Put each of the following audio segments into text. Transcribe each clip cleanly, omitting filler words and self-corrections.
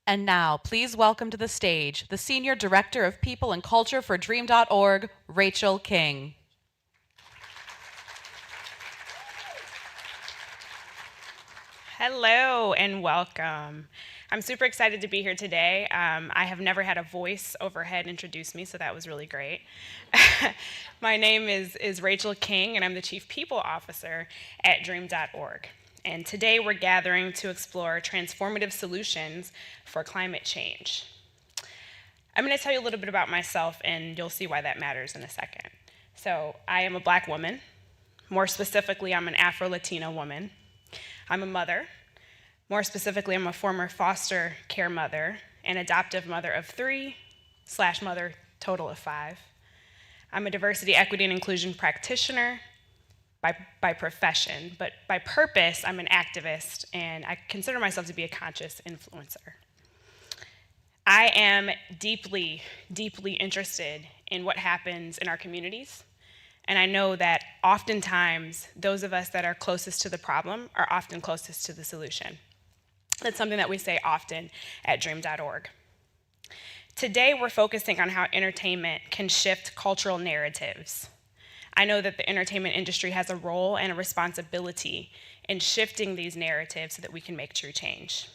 And now, please welcome to the stage the Senior Director of People and Culture for Dream.org, Rachel King. Hello and welcome. I'm super excited to be here today. I have never had a voice overhead introduce me, so that was really great. My name is Rachel King, and I'm the Chief People Officer at Dream.org. And today we're gathering to explore transformative solutions for climate change. I'm going to tell you a little bit about myself, and you'll see why that matters in a second. So I am a Black woman. More specifically, I'm an Afro-Latina woman. I'm a mother. More specifically, I'm a former foster care mother and adoptive mother of 3/mother total of 5. I'm a diversity, equity, and inclusion practitioner by profession, but by purpose, I'm an activist, and I consider myself to be a conscious influencer. I am deeply, deeply interested in what happens in our communities. And I know that oftentimes, those of us that are closest to the problem are often closest to the solution. That's something that we say often at Dream.org. Today, we're focusing on how entertainment can shift cultural narratives. I know that the entertainment industry has a role and a responsibility in shifting these narratives so that we can make true change.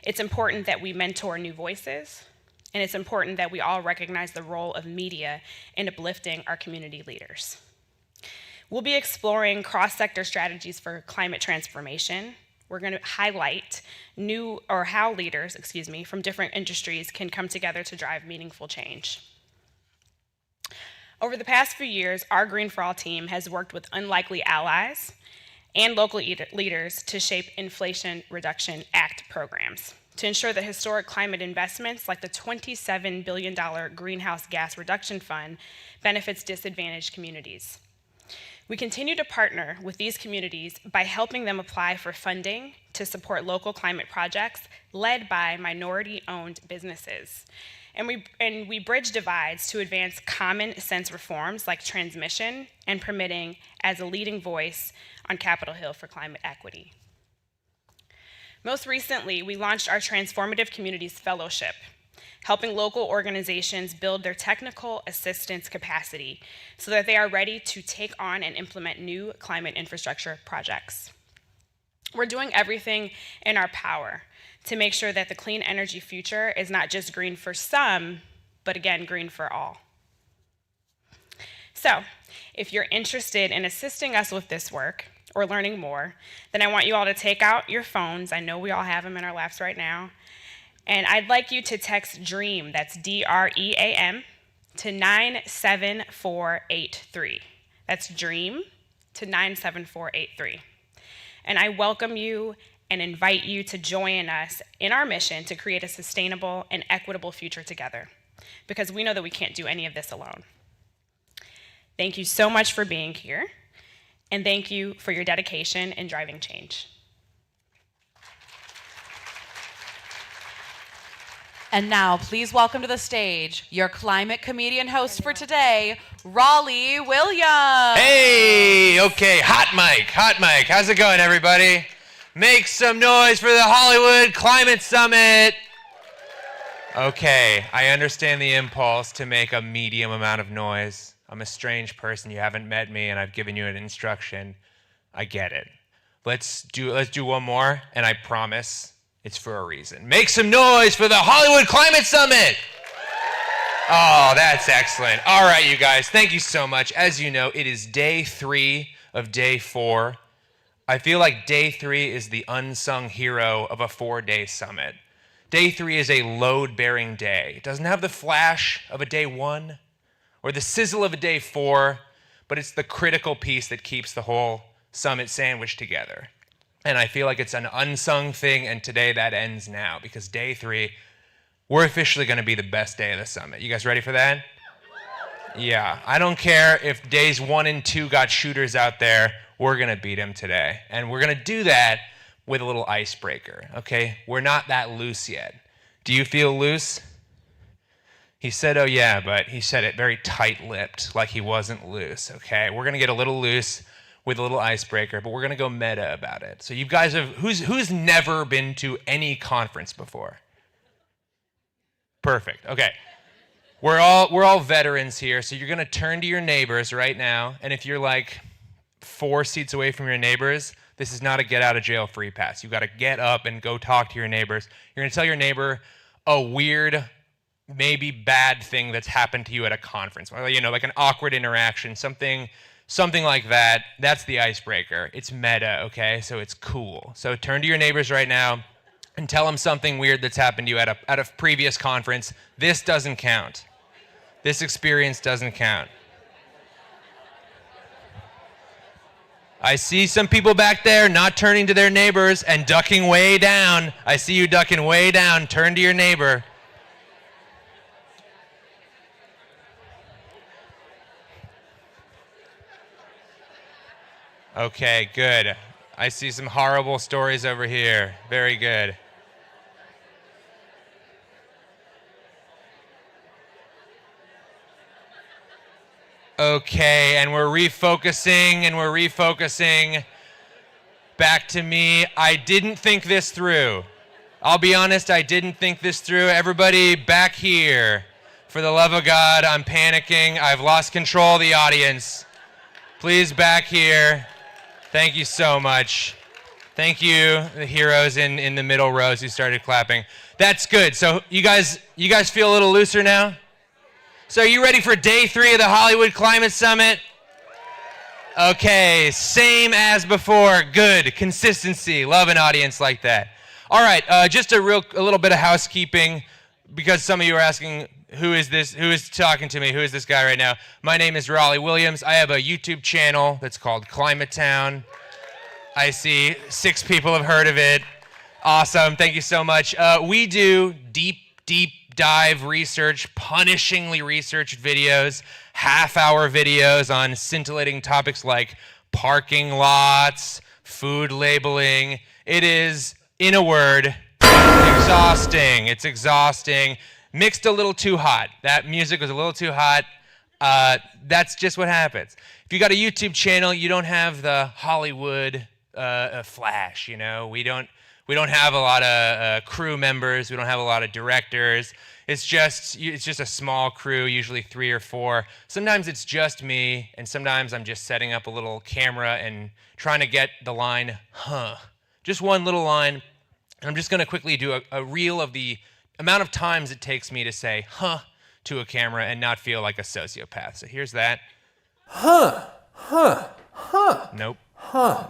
It's important that we mentor new voices, and it's important that we all recognize the role of media in uplifting our community leaders. We'll be exploring cross-sector strategies for climate transformation. We're going to highlight how leaders, from different industries can come together to drive meaningful change. Over the past few years, our Green for All team has worked with unlikely allies and local leaders to shape Inflation Reduction Act programs to ensure that historic climate investments like the $27 billion Greenhouse Gas Reduction Fund benefits disadvantaged communities. We continue to partner with these communities by helping them apply for funding to support local climate projects led by minority-owned businesses. And we bridge divides to advance common sense reforms like transmission and permitting as a leading voice on Capitol Hill for climate equity. Most recently, we launched our Transformative Communities Fellowship, helping local organizations build their technical assistance capacity so that they are ready to take on and implement new climate infrastructure projects. We're doing everything in our power to make sure that the clean energy future is not just green for some, but again, green for all. So, if you're interested in assisting us with this work or learning more, then I want you all to take out your phones. I know we all have them in our laps right now. And I'd like you to text DREAM, that's DREAM, to 97483. That's DREAM to 97483. And I welcome you and invite you to join us in our mission to create a sustainable and equitable future together, because we know that we can't do any of this alone. Thank you so much for being here, and thank you for your dedication in driving change. And now, please welcome to the stage your climate comedian host for today, Raleigh Williams. Hey, okay, hot mic. How's it going, everybody? Make some noise for the Hollywood Climate Summit. Okay, I understand the impulse to make a medium amount of noise. I'm a strange person. You haven't met me, and I've given you an instruction. I get it. Let's do one more, and I promise it's for a reason. Make some noise for the Hollywood Climate Summit. Oh, that's excellent. All right, you guys, thank you so much. As you know, it is day 3 of day 4. I feel like day 3 is the unsung hero of a 4-day summit. Day 3 is a load-bearing day. It doesn't have the flash of a day 1 or the sizzle of a day 4, but it's the critical piece that keeps the whole summit sandwich together. And I feel like it's an unsung thing, and today that ends now, because day 3, we're officially going to be the best day of the summit. You guys ready for that? Yeah, I don't care if days 1 and 2 got shooters out there. We're going to beat them today. And we're going to do that with a little icebreaker, okay? We're not that loose yet. Do you feel loose? He said, oh yeah, but he said it very tight-lipped, like he wasn't loose, okay? We're going to get a little loose with a little icebreaker, but we're going to go meta about it. So you guys have, who's never been to any conference before? Perfect. Okay. We're all veterans here, so you're gonna turn to your neighbors right now, and if you're like 4 seats away from your neighbors, this is not a get out of jail free pass. You gotta get up and go talk to your neighbors. You're gonna tell your neighbor a weird, maybe bad thing that's happened to you at a conference, or, like an awkward interaction, something like that. That's the icebreaker. It's meta, okay? So it's cool. So turn to your neighbors right now and tell them something weird that's happened to you at a previous conference. This doesn't count. This experience doesn't count. I see some people back there not turning to their neighbors and ducking way down. I see you ducking way down. Turn to your neighbor. Okay, good. I see some horrible stories over here. Very good. Okay, and we're refocusing. Back to me. I didn't think this through. I'll be honest, I didn't think this through. Everybody back here. For the love of God, I'm panicking. I've lost control of the audience. Please back here. Thank you so much. Thank you, the heroes in the middle rows who started clapping. That's good. So you guys feel a little looser now? So are you ready for day 3 of the Hollywood Climate Summit? Okay, same as before. Good. Consistency. Love an audience like that. All right, just a little bit of housekeeping, because some of you are asking, who is this? Who is talking to me? Who is this guy right now? My name is Raleigh Williams. I have a YouTube channel that's called Climate Town. I see 6 people have heard of it. Awesome. Thank you so much. We do deep dive research, punishingly researched videos, half-hour videos on scintillating topics like parking lots, food labeling. It is, in a word, exhausting. It's exhausting. Mixed a little too hot. That music was a little too hot. That's just what happens. If you got a YouTube channel, you don't have the Hollywood flash, We don't have a lot of crew members. We don't have a lot of directors. It's just a small crew, usually 3 or 4. Sometimes it's just me, and sometimes I'm just setting up a little camera and trying to get the line, huh. Just one little line. And I'm just going to quickly do a reel of the amount of times it takes me to say, huh, to a camera and not feel like a sociopath. So here's that. Huh. Nope.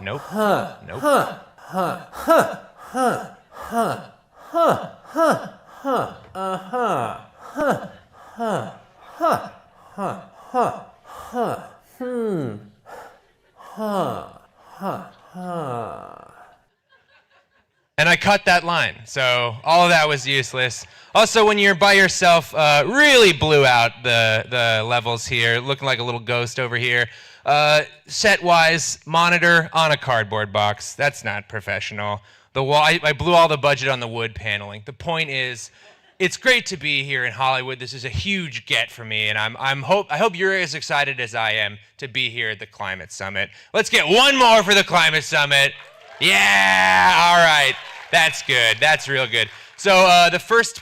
Nope. Nope. And I cut that line, so all of that was useless. Also, when you're by yourself, really blew out the levels here, looking like a little ghost over here. Set-wise, monitor on a cardboard box. That's not professional. The wall, I blew all the budget on the wood paneling. The point is, it's great to be here in Hollywood. This is a huge get for me, and I hope you're as excited as I am to be here at the Climate Summit. Let's get one more for the Climate Summit. Yeah, all right. That's good. That's real good. So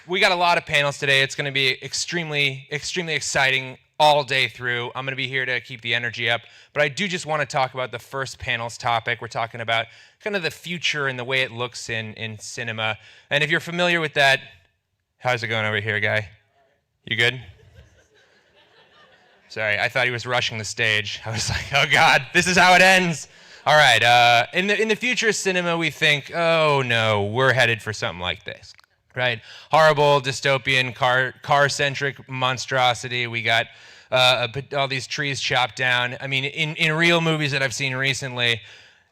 we got a lot of panels today. It's going to be extremely exciting all day through. I'm going to be here to keep the energy up. But I do just want to talk about the first panel's topic. We're talking about kind of the future and the way it looks in cinema. And if you're familiar with that, how's it going over here, guy? You good? Sorry, I thought he was rushing the stage. I was like, oh God, this is how it ends. All right, in the future of cinema, we think, oh no, we're headed for something like this, right? Horrible, dystopian, car-centric monstrosity. We got all these trees chopped down. I mean, in real movies that I've seen recently,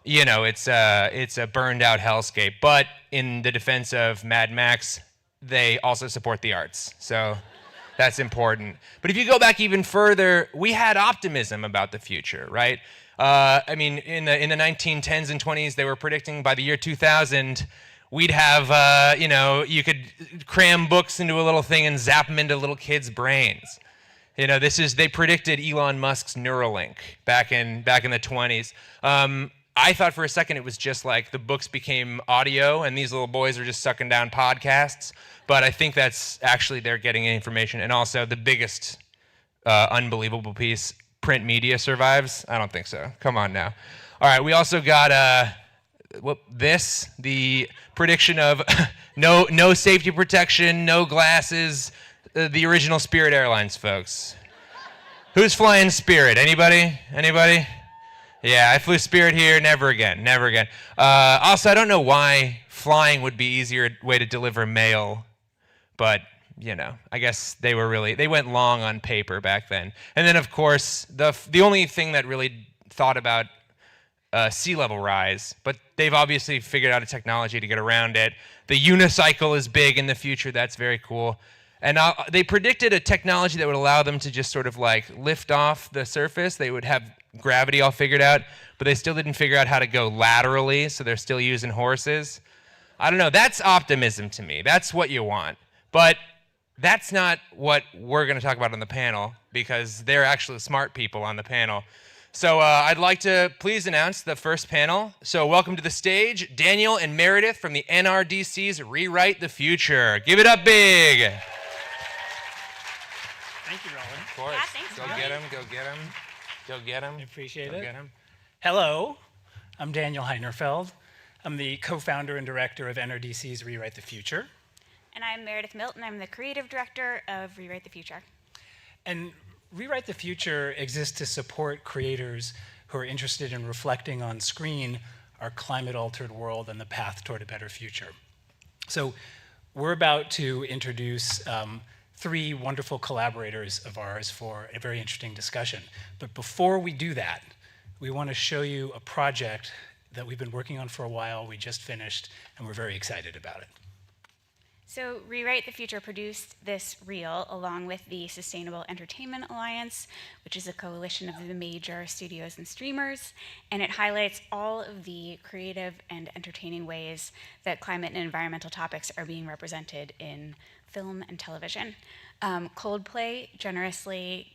it's a burned-out hellscape. But in the defense of Mad Max, they also support the arts. So that's important. But if you go back even further, we had optimism about the future, right? I mean, in the 1910s and 20s, they were predicting by the year 2000, we'd have, you could cram books into a little thing and zap them into little kids' brains. They predicted Elon Musk's Neuralink back in the 20s. I thought for a second it was just like the books became audio and these little boys are just sucking down podcasts. But I think that's actually they're getting information. And also the biggest unbelievable piece, print media survives? I don't think so. Come on now. All right, we also got the prediction of no safety protection, no glasses, the original Spirit Airlines folks. Who's flying Spirit? Anybody? Yeah, I flew Spirit here. Never again. Also, I don't know why flying would be easier way to deliver mail, but I guess they went long on paper back then. And then, of course, the only thing that really thought about sea level rise, but they've obviously figured out a technology to get around it. The unicycle is big in the future. That's very cool. And they predicted a technology that would allow them to just sort of like lift off the surface. They would have gravity all figured out, but they still didn't figure out how to go laterally, so they're still using horses. I don't know. That's optimism to me. That's what you want. But that's not what we're going to talk about on the panel, because they're actually smart people on the panel. So I'd like to please announce the first panel. So welcome to the stage, Daniel and Meredith from the NRDC's Rewrite the Future. Give it up big. Thank you, Roland. Of course. Yeah, thanks, Go Roland. get him. Go get him. I appreciate Go it. get him. Hello, I'm Daniel Heinerfeld. I'm the co-founder and director of NRDC's Rewrite the Future. And I'm Meredith Milton. I'm the creative director of Rewrite the Future. And Rewrite the Future exists to support creators who are interested in reflecting on screen our climate-altered world and the path toward a better future. So we're about to introduce 3 wonderful collaborators of ours for a very interesting discussion. But before we do that, we want to show you a project that we've been working on for a while. We just finished, and we're very excited about it. So Rewrite the Future produced this reel along with the Sustainable Entertainment Alliance, which is a coalition of the major studios and streamers, and it highlights all of the creative and entertaining ways that climate and environmental topics are being represented in film and television. Coldplay generously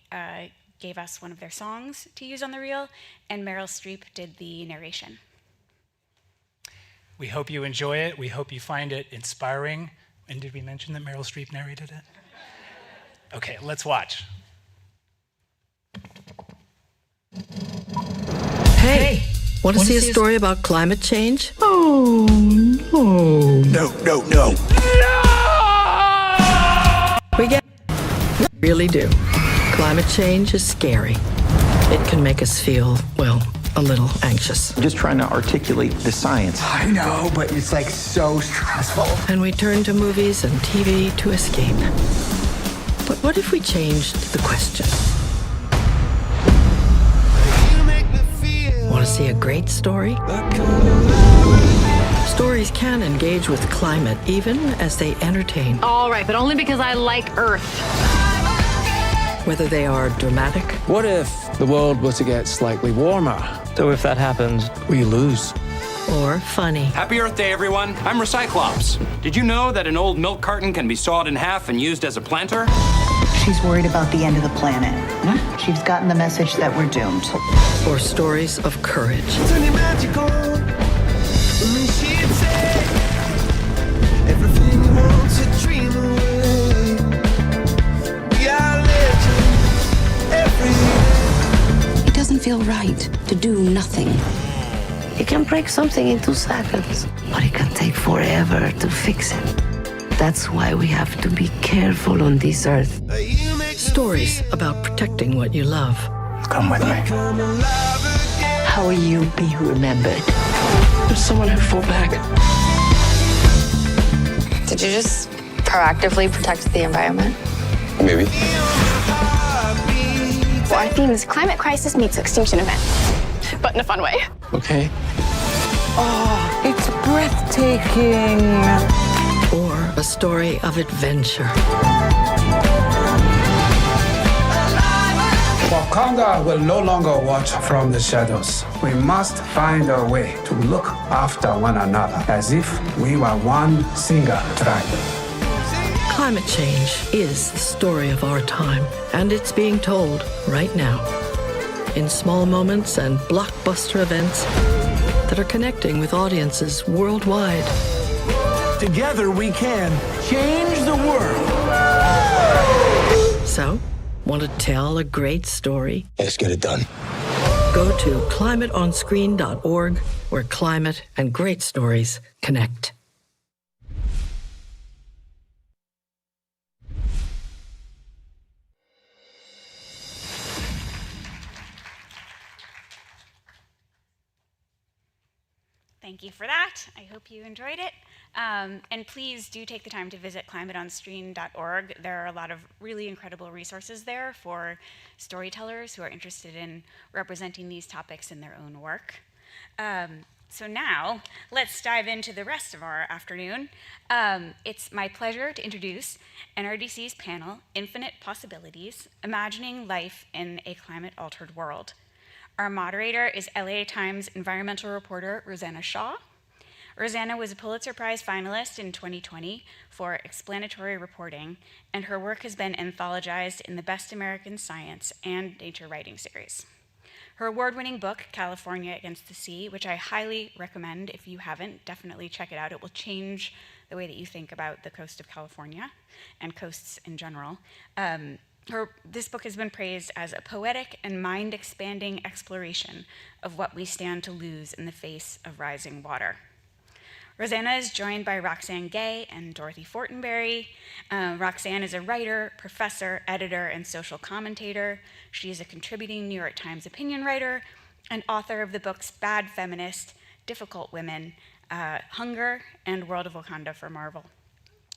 gave us one of their songs to use on the reel, and Meryl Streep did the narration. We hope you enjoy it. We hope you find it inspiring. And did we mention that Meryl Streep narrated it? Okay, let's watch. Hey, want to see a story about climate change? Oh, no. No. We get it. We really do. Climate change is scary. It can make us feel, well, a little anxious. I'm just trying to articulate the science. I know, but it's like so stressful. And we turn to movies and TV to escape. But what if we changed the question? Want to see a great story? Stories can engage with climate even as they entertain. All right, but only because I like Earth. Whether they are dramatic. What if the world was to get slightly warmer? So if that happens, we lose. Or funny. Happy Earth Day, everyone. I'm Recyclops. Did you know that an old milk carton can be sawed in half and used as a planter? She's worried about the end of the planet. Huh? She's gotten the message that we're doomed. Or stories of courage. It doesn't feel right to do nothing. You can break something in 2 seconds, But it can take forever to fix it. That's why we have to be careful on this earth. Stories about protecting what you love. Come with me. How will you be remembered? there's someone who fought back. Did you just proactively protect the environment? Maybe. Well, our theme is climate crisis meets extinction event, but in a fun way. Okay. Oh, it's breathtaking. Or a story of adventure. Wakanda will no longer watch from the shadows. We must find a way to look after one another as if we were one single tribe. Climate change is the story of our time, and it's being told right now. In small moments and blockbuster events, that are connecting with audiences worldwide. Together we can change the world. So, want to tell a great story? Let's get it done. Go to climateonscreen.org, where climate and great stories connect. Thank you for that. I hope you enjoyed it. And please do take the time to visit climateonscreen.org. There are a lot of really incredible resources there for storytellers who are interested in representing these topics in their own work. So now, let's dive into the rest of our afternoon. It's my pleasure to introduce NRDC's panel, Infinite Possibilities, Imagining Life in a Climate-Altered World. Our moderator is LA Times environmental reporter Rosanna Xia. Rosanna was a Pulitzer Prize finalist in 2020 for explanatory reporting, and her work has been anthologized in the Best American Science and Nature Writing series. Her award-winning book, California Against the Sea, which I highly recommend if you haven't, definitely check it out. It will change the way that you think about the coast of California and coasts in general. This book has been praised as a poetic and mind-expanding exploration of what we stand to lose in the face of rising water. Rosanna is joined by Roxane Gay and Dorothy Fortenberry. Roxane is a writer, professor, editor, and social commentator. She is a contributing New York Times opinion writer and author of the books Bad Feminist, Difficult Women, Hunger, and World of Wakanda for Marvel.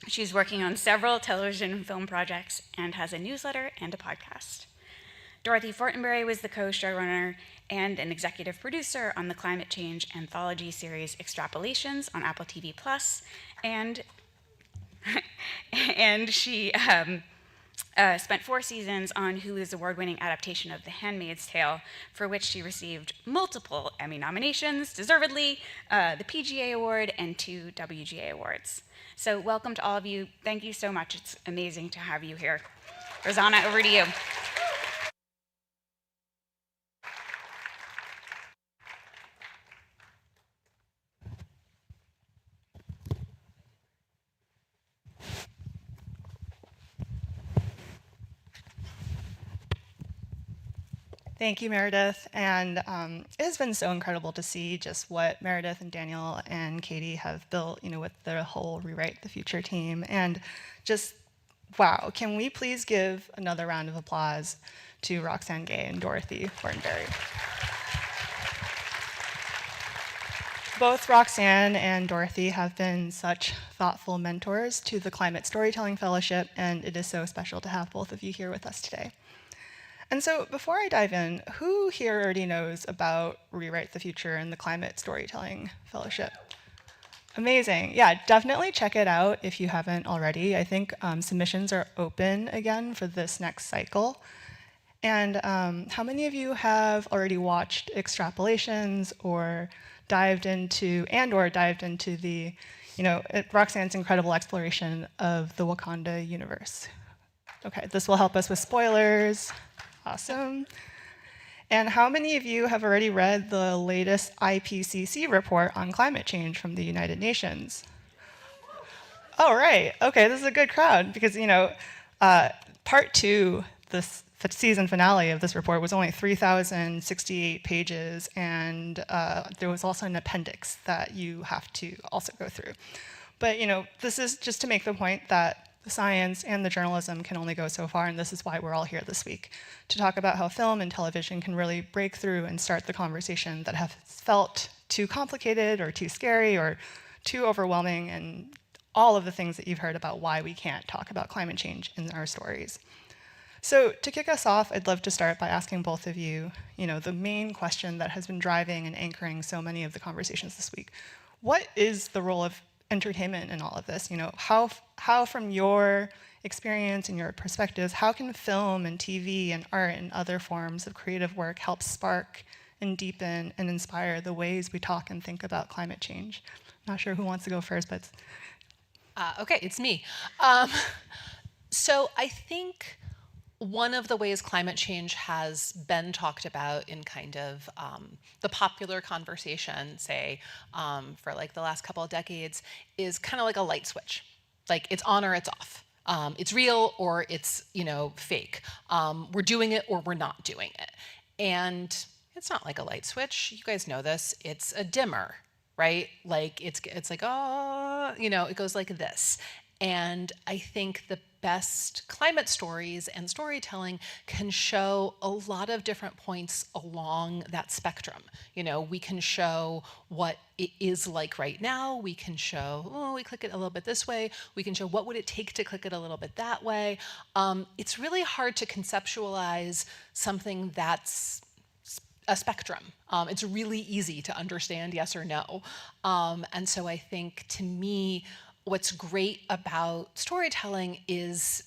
She's working on several television and film projects and has a newsletter and a podcast. Dorothy Fortenberry was the co-showrunner and an executive producer on the climate change anthology series Extrapolations on Apple TV+, and she spent 4 seasons on Hulu's award-winning adaptation of The Handmaid's Tale, for which she received multiple Emmy nominations, deservedly, the PGA Award, and 2 WGA Awards. So welcome to all of you. Thank you so much. It's amazing to have you here. Rosanna, over to you. Thank you, Meredith. And it has been so incredible to see just what Meredith and Daniel and Katie have built, with the whole Rewrite the Future team. And just, wow, can we please give another round of applause to Roxane Gay and Dorothy Fortenberry. Both Roxane and Dorothy have been such thoughtful mentors to the Climate Storytelling Fellowship, and it is so special to have both of you here with us today. And so before I dive in, who here already knows about Rewrite the Future and the Climate Storytelling Fellowship? Amazing. Yeah, definitely check it out if you haven't already. I think submissions are open again for this next cycle. And how many of you have already watched Extrapolations or dived into the, Roxane's incredible exploration of the Wakanda universe? Okay, this will help us with spoilers. Awesome. And how many of you have already read the latest IPCC report on climate change from the United Nations? Oh, right. Okay, this is a good crowd because, part 2, this season finale of this report was only 3,068 pages, and there was also an appendix that you have to also go through. But, this is just to make the point that the science and the journalism can only go so far, and this is why we're all here this week, to talk about how film and television can really break through and start the conversation that have felt too complicated or too scary or too overwhelming, and all of the things that you've heard about why we can't talk about climate change in our stories. So to kick us off, I'd love to start by asking both of you, the main question that has been driving and anchoring so many of the conversations this week. What is the role of entertainment in all of this? How from your experience and your perspectives, how can film and TV and art and other forms of creative work help spark and deepen and inspire the ways we talk and think about climate change? Not sure who wants to go first, but... Okay, it's me. So I think one of the ways climate change has been talked about in kind of the popular conversation, say, for like the last couple of decades, is kind of like a light switch. Like it's on or it's off. It's real or it's, fake. We're doing it or we're not doing it. And it's not like a light switch. You guys know this. It's a dimmer, right? Like it's like, oh, it goes like this. And I think the best climate stories and storytelling can show a lot of different points along that spectrum. We can show what it is like right now. We can show, oh, we click it a little bit this way. We can show what would it take to click it a little bit that way. It's really hard to conceptualize something that's a spectrum. It's really easy to understand yes or no. And so I think, to me, what's great about storytelling is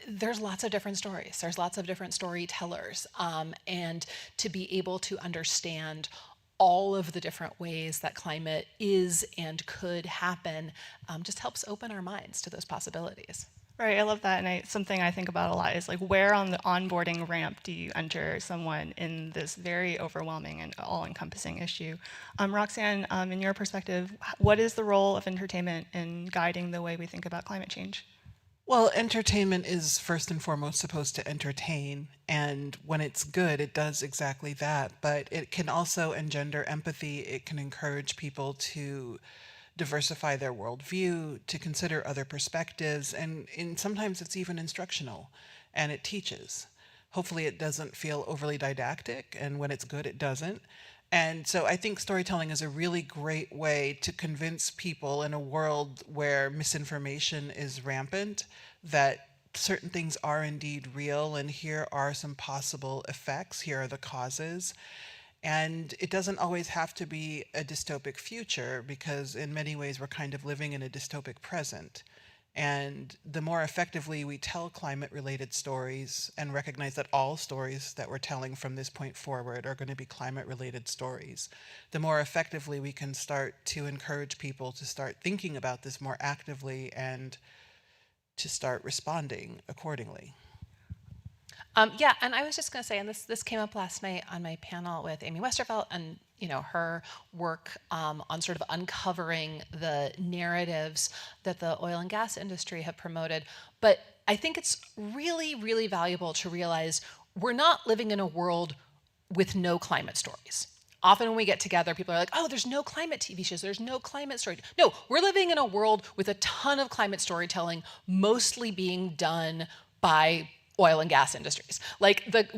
there's lots of different stories. There's lots of different storytellers. And to be able to understand all of the different ways that climate is and could happen just helps open our minds to those possibilities. Right, I love that, and something I think about a lot is like, where on the onboarding ramp do you enter someone in this very overwhelming and all-encompassing issue? Roxane, in your perspective, what is the role of entertainment in guiding the way we think about climate change? Well, entertainment is first and foremost supposed to entertain, and when it's good, it does exactly that, but it can also engender empathy. It can encourage people to diversify their worldview, to consider other perspectives, and sometimes it's even instructional, and it teaches. Hopefully it doesn't feel overly didactic, and when it's good, it doesn't. And so I think storytelling is a really great way to convince people in a world where misinformation is rampant that certain things are indeed real, and here are some possible effects, here are the causes. And it doesn't always have to be a dystopic future, because in many ways we're kind of living in a dystopic present. And the more effectively we tell climate-related stories and recognize that all stories that we're telling from this point forward are going to be climate-related stories, the more effectively we can start to encourage people to start thinking about this more actively and to start responding accordingly. Yeah, and I was just going to say, and this came up last night on my panel with Amy Westerfeld, and her work on sort of uncovering the narratives that the oil and gas industry have promoted. But I think it's really, really valuable to realize we're not living in a world with no climate stories. Often when we get together, people are like, oh, there's no climate TV shows, there's no climate story. No, we're living in a world with a ton of climate storytelling, mostly being done by oil and gas industries.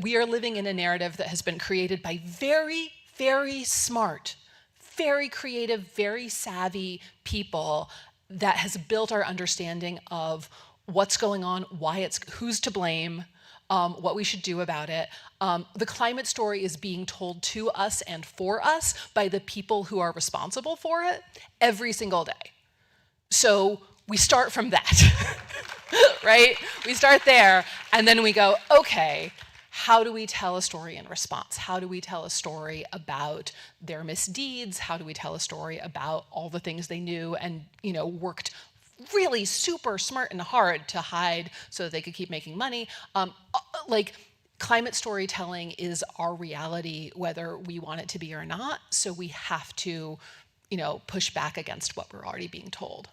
We are living in a narrative that has been created by very, very smart, very creative, very savvy people that has built our understanding of what's going on, who's to blame, what we should do about it. The climate story is being told to us and for us by the people who are responsible for it every single day. So we start from that, right? We start there, and then we go, okay, how do we tell a story in response? How do we tell a story about their misdeeds? How do we tell a story about all the things they knew and, worked really super smart and hard to hide so that they could keep making money? Climate storytelling is our reality, whether we want it to be or not. So we have to, push back against what we're already being told.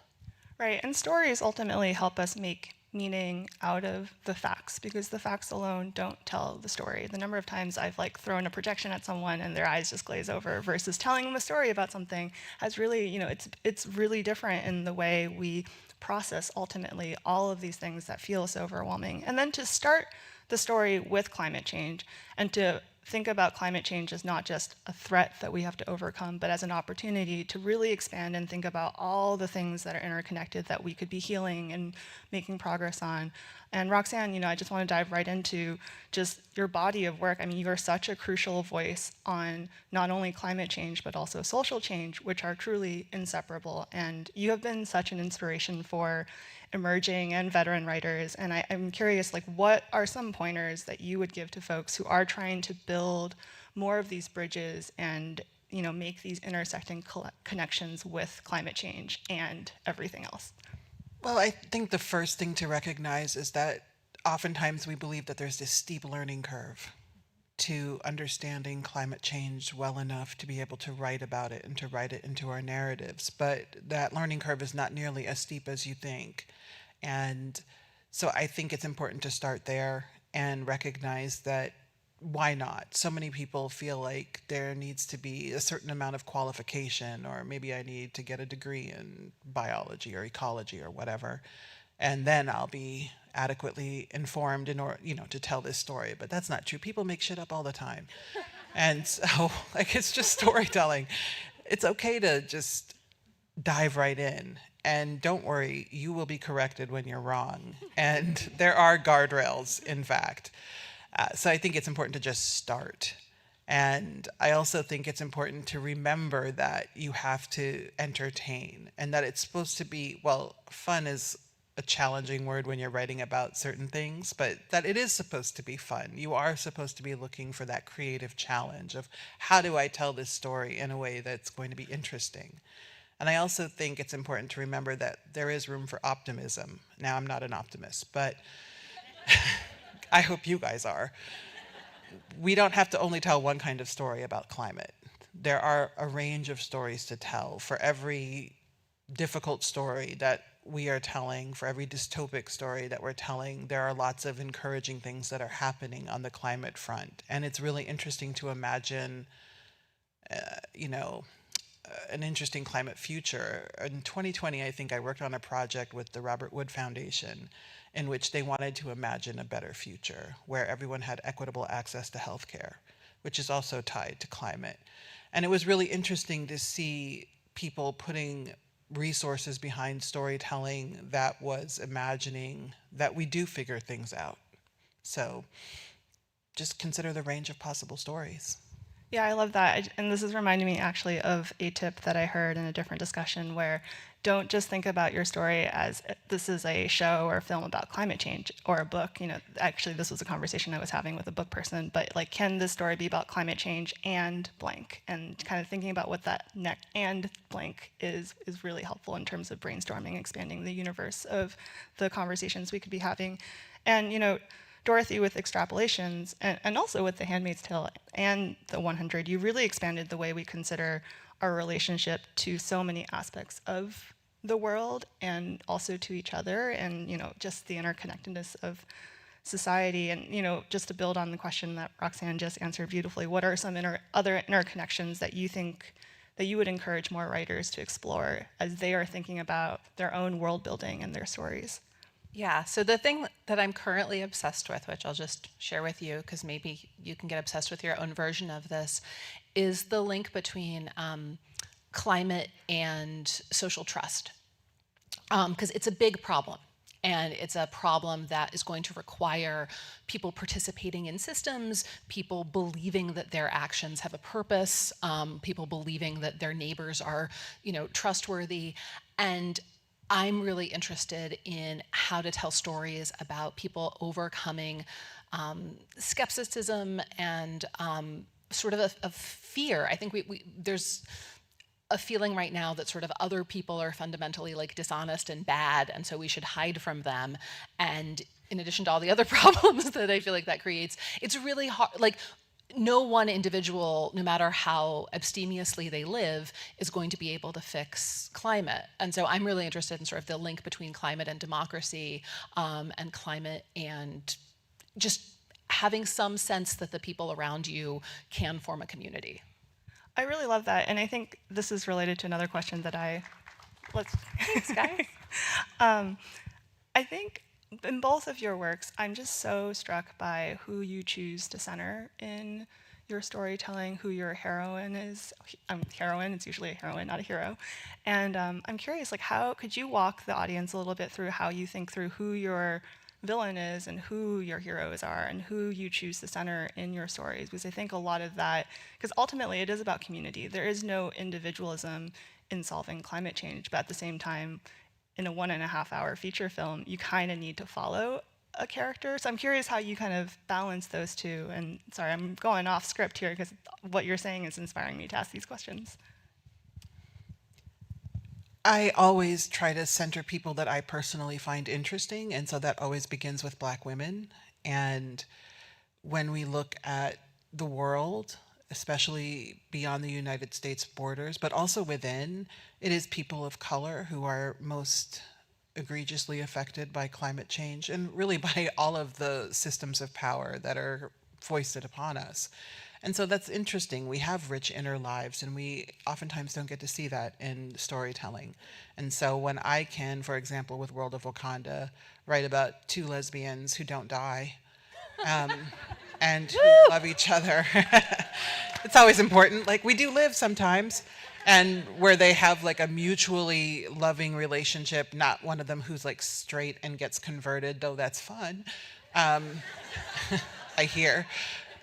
Right, and stories ultimately help us make meaning out of the facts, because the facts alone don't tell the story. The number of times I've thrown a projection at someone and their eyes just glaze over versus telling them a story about something has really, it's really different in the way we process ultimately all of these things that feel so overwhelming. And then to start the story with climate change and to think about climate change as not just a threat that we have to overcome, but as an opportunity to really expand and think about all the things that are interconnected that we could be healing and making progress on. And Roxane, I just want to dive right into just your body of work. I mean, you are such a crucial voice on not only climate change, but also social change, which are truly inseparable. And you have been such an inspiration for emerging and veteran writers, and I'm curious, what are some pointers that you would give to folks who are trying to build more of these bridges and make these intersecting connections with climate change and everything else? Well, I think the first thing to recognize is that oftentimes we believe that there's this steep learning curve to understanding climate change well enough to be able to write about it and to write it into our narratives. But that learning curve is not nearly as steep as you think. And so I think it's important to start there and recognize that why not? So many people feel like there needs to be a certain amount of qualification, or maybe I need to get a degree in biology or ecology or whatever, and then I'll be adequately informed in order, to tell this story. But that's not true. People make shit up all the time. And so, it's just storytelling. It's okay to just dive right in. And don't worry, you will be corrected when you're wrong. And there are guardrails, in fact. So I think it's important to just start. And I also think it's important to remember that you have to entertain, and that it's supposed to be, fun is a challenging word when you're writing about certain things, but that it is supposed to be fun. You are supposed to be looking for that creative challenge of how do I tell this story in a way that's going to be interesting. And I also think it's important to remember that there is room for optimism. Now, I'm not an optimist, but I hope you guys are. We don't have to only tell one kind of story about climate. There are a range of stories to tell. For every difficult story that we are telling, for every dystopic story that we're telling, there are lots of encouraging things that are happening on the climate front. And it's really interesting to imagine, an interesting climate future. In 2020, I think I worked on a project with the Robert Wood Foundation in which they wanted to imagine a better future where everyone had equitable access to healthcare, which is also tied to climate. And it was really interesting to see people putting resources behind storytelling that was imagining that we do figure things out. So just consider the range of possible stories. Yeah, I love that. And this is reminding me actually of a tip that I heard in a different discussion where don't just think about your story as this is a show or a film about climate change or a book. Actually, this was a conversation I was having with a book person, but can this story be about climate change and blank? And kind of thinking about what that and blank is really helpful in terms of brainstorming, expanding the universe of the conversations we could be having. And, Dorothy, with Extrapolations, and also with The Handmaid's Tale and the 100, you really expanded the way we consider our relationship to so many aspects of the world and also to each other, and just the interconnectedness of society. And just to build on the question that Roxane just answered beautifully, what are some other interconnections that you think that you would encourage more writers to explore as they are thinking about their own world building and their stories? Yeah, so the thing that I'm currently obsessed with, which I'll just share with you because maybe you can get obsessed with your own version of this, is the link between climate and social trust. Because it's a big problem. And it's a problem that is going to require people participating in systems, people believing that their actions have a purpose, people believing that their neighbors are, trustworthy. And I'm really interested in how to tell stories about people overcoming skepticism and sort of a fear. I think there's a feeling right now that sort of other people are fundamentally dishonest and bad, and so we should hide from them. And in addition to all the other problems that I feel like that creates, it's really hard. No one individual, no matter how abstemiously they live, is going to be able to fix climate. And so I'm really interested in sort of the link between climate and democracy, and climate and just having some sense that the people around you can form a community. I really love that. And I think this is related to another question that thanks, guys. I think in both of your works, I'm just so struck by who you choose to center in your storytelling, who your heroine is. Heroine, it's usually a heroine, not a hero. And I'm curious, how could you walk the audience a little bit through how you think through who your villain is and who your heroes are and who you choose to center in your stories? Because I think a lot of that, because ultimately it is about community. There is no individualism in solving climate change, but at the same time, in a 1.5 hour feature film, you kind of need to follow a character. So I'm curious how you kind of balance those two. And sorry, I'm going off script here because what you're saying is inspiring me to ask these questions. I always try to center people that I personally find interesting, and so that always begins with Black women. And when we look at the world, especially beyond the United States borders, but also within, it is people of color who are most egregiously affected by climate change and really by all of the systems of power that are foisted upon us. And so that's interesting. We have rich inner lives, and we oftentimes don't get to see that in storytelling. And so when I can, for example, with World of Wakanda, write about two lesbians who don't die, and who love each other. It's always important. Like, we do live sometimes, and where they have like a mutually loving relationship, not one of them who's like straight and gets converted, though that's fun. I hear.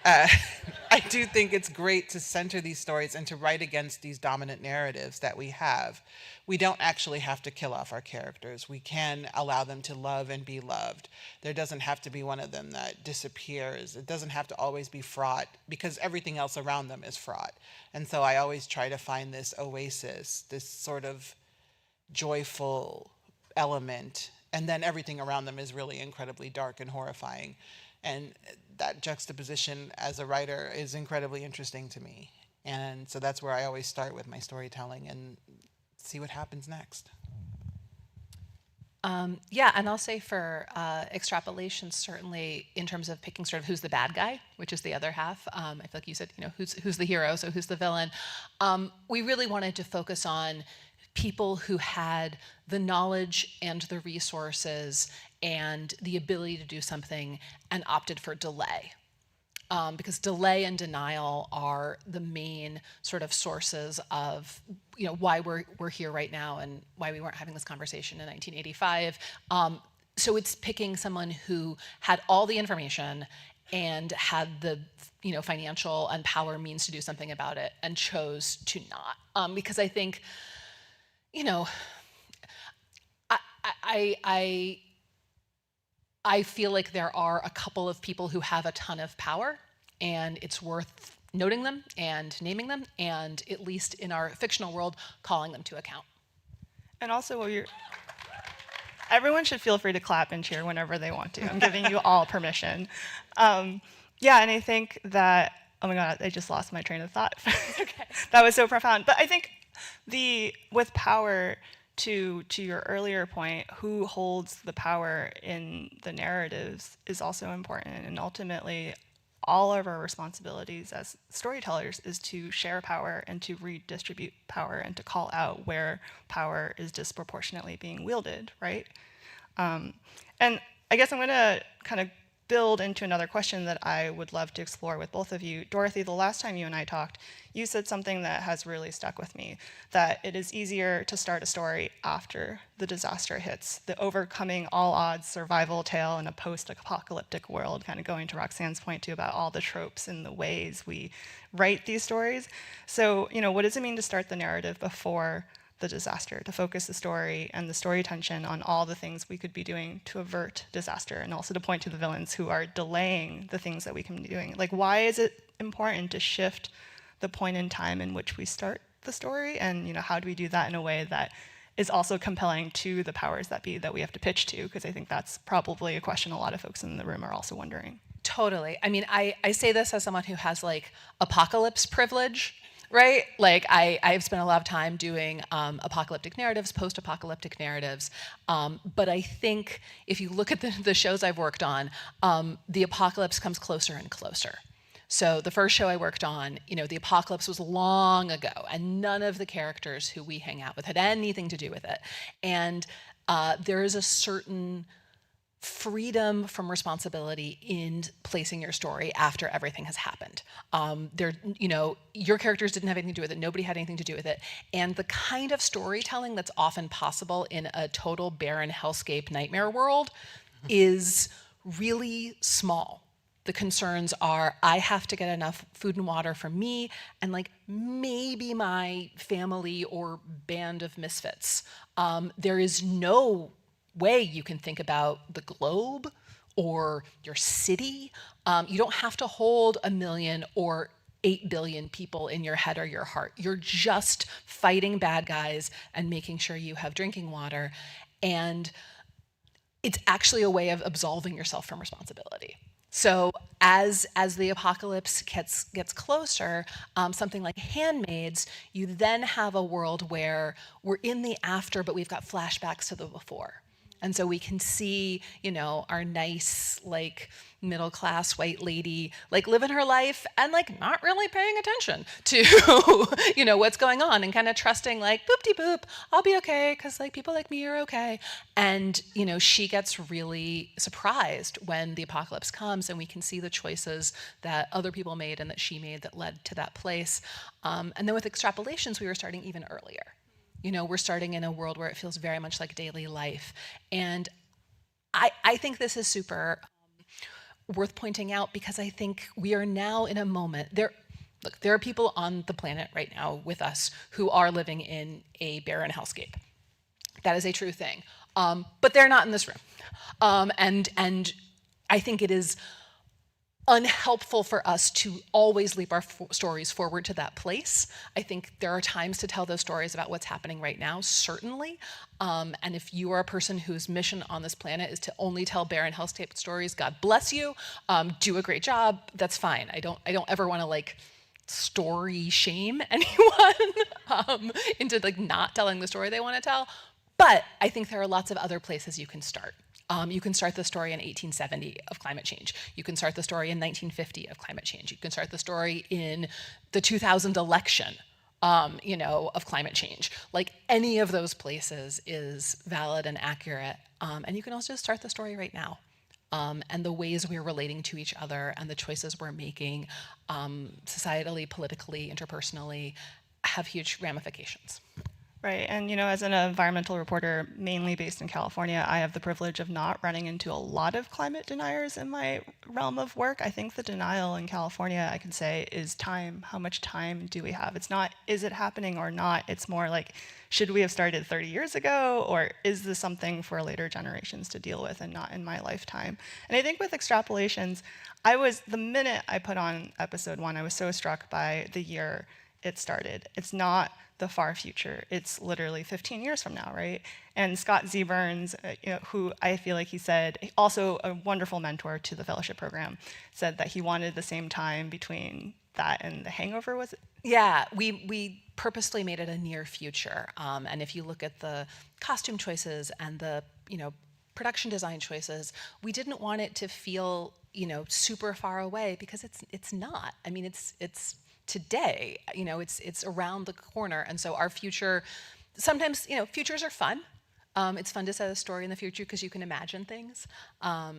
I do think it's great to center these stories and to write against these dominant narratives that we have. We don't actually have to kill off our characters. We can allow them to love and be loved. There doesn't have to be one of them that disappears. It doesn't have to always be fraught, because everything else around them is fraught. And so I always try to find this oasis, this sort of joyful element, and then everything around them is really incredibly dark and horrifying. And that juxtaposition as a writer is incredibly interesting to me. And so that's where I always start with my storytelling and see what happens next. Yeah, and I'll say for Extrapolations, certainly in terms of picking sort of who's the bad guy, which is the other half. I feel like you said, who's the hero, so who's the villain. We really wanted to focus on people who had the knowledge and the resources and the ability to do something and opted for delay. Because delay and denial are the main sort of sources of why we're here right now and why we weren't having this conversation in 1985. So it's picking someone who had all the information and had the financial and power means to do something about it and chose to not. Because I think, I feel like there are a couple of people who have a ton of power, and it's worth noting them and naming them, and at least in our fictional world, calling them to account. And also, everyone should feel free to clap and cheer whenever they want to. I'm giving you all permission. Yeah, and I think that, oh my God, I just lost my train of thought. Okay. That was so profound. But I think with power, to your earlier point, who holds the power in the narratives is also important. And ultimately, all of our responsibilities as storytellers is to share power and to redistribute power and to call out where power is disproportionately being wielded, right? And I guess I'm going to kind of build into another question that I would love to explore with both of you. Dorothy, the last time you and I talked, you said something that has really stuck with me, that it is easier to start a story after the disaster hits, the overcoming all odds survival tale in a post-apocalyptic world, kind of going to Roxane's point too about all the tropes and the ways we write these stories. So, what does it mean to start the narrative before the disaster, to focus the story and the story tension on all the things we could be doing to avert disaster, and also to point to the villains who are delaying the things that we can be doing? Like, why is it important to shift the point in time in which we start the story? And how do we do that in a way that is also compelling to the powers that be that we have to pitch to? Because I think that's probably a question a lot of folks in the room are also wondering. Totally. I mean, I say this as someone who has like apocalypse privilege, right? Like I've spent a lot of time doing apocalyptic narratives, post-apocalyptic narratives. But I think if you look at the shows I've worked on, the apocalypse comes closer and closer. So the first show I worked on, the apocalypse was long ago, and none of the characters who we hang out with had anything to do with it. And there is a certain freedom from responsibility in placing your story after everything has happened. Your characters didn't have anything to do with it. Nobody had anything to do with it. And the kind of storytelling that's often possible in a total barren hellscape nightmare world is really small. The concerns are, I have to get enough food and water for me and like maybe my family or band of misfits. There is no way you can think about the globe or your city. You don't have to hold 1 million or 8 billion people in your head or your heart. You're just fighting bad guys and making sure you have drinking water. And it's actually a way of absolving yourself from responsibility. So as the apocalypse gets closer, something like Handmaids, you then have a world where we're in the after, but we've got flashbacks to the before. And so we can see, our nice, middle-class white lady, living her life and, not really paying attention to, what's going on and kind of trusting, boop-de-boop, I'll be okay because, people like me are okay. And, she gets really surprised when the apocalypse comes and we can see the choices that other people made and that she made that led to that place. And then with Extrapolations, we were starting even earlier. We're starting in a world where it feels very much like daily life. And I think this is super worth pointing out because I think we are now in a moment. There are people on the planet right now with us who are living in a barren hellscape. That is a true thing. But they're not in this room. And I think it is unhelpful for us to always leap our stories forward to that place. I think there are times to tell those stories about what's happening right now, certainly. And if you are a person whose mission on this planet is to only tell barren hellscape stories, God bless you. Do a great job. That's fine. I don't ever want to story shame anyone into not telling the story they want to tell. But I think there are lots of other places you can start. You can start the story in 1870 of climate change. You can start the story in 1950 of climate change. You can start the story in the 2000 election, of climate change. Any of those places is valid and accurate. And you can also just start the story right now. And the ways we're relating to each other and the choices we're making societally, politically, interpersonally have huge ramifications. Right, and as an environmental reporter mainly based in California, I have the privilege of not running into a lot of climate deniers in my realm of work. I think the denial in California, I can say, is time. How much time do we have? It's not, is it happening or not? It's more should we have started 30 years ago? Or is this something for later generations to deal with and not in my lifetime? And I think with Extrapolations, the minute I put on episode 1, I was so struck by the year it started. It's not the far future. It's literally 15 years from now, right? And Scott Z. Burns, who I feel like he said, also a wonderful mentor to the fellowship program, said that he wanted the same time between that and The Hangover, was it? Yeah, we purposely made it a near future. And if you look at the costume choices and the, production design choices, we didn't want it to feel, super far away because it's not. I mean, it's today, it's around the corner. And so our future, sometimes, futures are fun. It's fun to set a story in the future because you can imagine things.